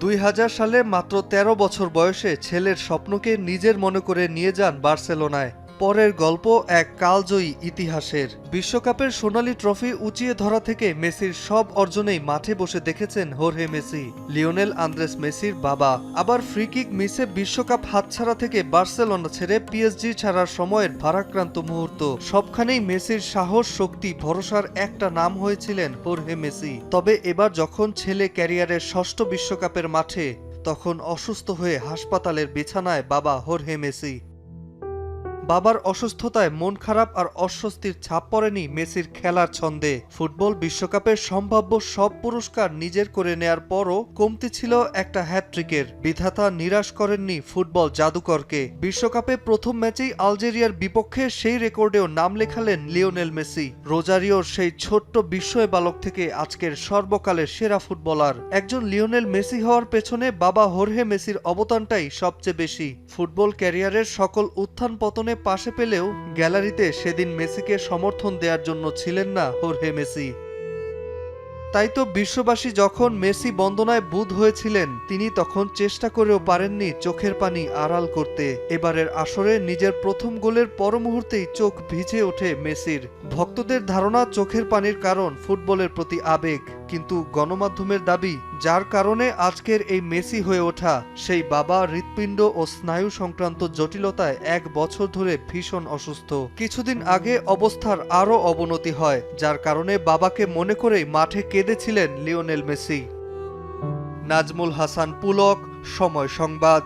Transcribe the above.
২০০০ সালে মাত্র ১৩ বছর বয়সে ছেলের স্বপ্নকে নিজের মনে করে নিয়ে যান বার্সেলোনায়। পরের গল্প এক কালজয়ী ইতিহাসের। বিশ্বকাপের সোনালি ট্রফি উঁচিয়ে ধরা থেকে মেসির সব অর্জনেই মাঠে বসে দেখেছেন হোর্হে মেসি, লিওনেল আন্দ্রেস মেসির বাবা। আবার ফ্রি কিক মিসে বিশ্বকাপ হাতছাড়া থেকে বার্সেলোনা ছেড়ে পিএসজি ছাড়ার সময়ের ভারাক্রান্ত মুহূর্ত, সবখানেই মেসির সাহস, শক্তি, ভরসার একটা নাম হয়েছিলেন হোর্হে মেসি। তবে এবার যখন ছেলে ক্যারিয়ারের ষষ্ঠ বিশ্বকাপের মাঠে, তখন অসুস্থ হয়ে হাসপাতালের বিছানায় বাবা হোর্হে মেসি। বাবার অসুস্থতায় মন খারাপ আর অস্বস্তির ছাপ পড়েনি মেসির খেলার ছন্দে। ফুটবল বিশ্বকাপের সম্ভাব্য সব পুরস্কার নিজের করে নেয়ার পরও কমতি ছিল একটা হ্যাটট্রিকের। বিধাতা নিরাশ করেননি ফুটবল জাদুকরকে। বিশ্বকাপে প্রথম ম্যাচেই আলজেরিয়ার বিপক্ষে সেই রেকর্ডেও নাম লেখালেন লিওনেল মেসি। রোজারিওর সেই ছোট্ট বিস্ময় বালক থেকে আজকের সর্বকালের সেরা ফুটবলার। একজন লিওনেল মেসি হওয়ার পেছনে বাবা হোর্হে মেসির অবদানটাই সবচেয়ে বেশি। ফুটবল ক্যারিয়ারের সকল উত্থান পতনে পাশে পেলেও গ্যালারিতে সেদিন মেসিকে সমর্থন দেওয়ার জন্য ছিলেন না হোর্হে মেসি। তাই তো বিশ্ববাসী যখন মেসি বন্দনায় বুঁদ হয়েছিলেন, তিনি তখন চেষ্টা করেও পারেননি চোখের পানি আড়াল করতে। এবারের আসরে নিজের প্রথম গোলের পর মুহূর্তেই চোখ ভিজে ওঠে মেসির। ভক্তদের ধারণা চোখের পানির কারণ ফুটবলের প্রতি আবেগ, কিন্তু গণমাধ্যমের দাবি যার কারণে আজকের এই মেসি হয়ে ওঠা, সেই বাবা হৃৎপিণ্ড ও স্নায়ু সংক্রান্ত জটিলতায় 1 বছর ধরে ভীষণ অসুস্থ। কিছুদিন আগে অবস্থার আরও অবনতি হয়, যার কারণে বাবাকে মনে করেই মাঠে কেঁদেছিলেন লিওনেল মেসি। নাজমুল হাসান পুলক, সময় সংবাদ।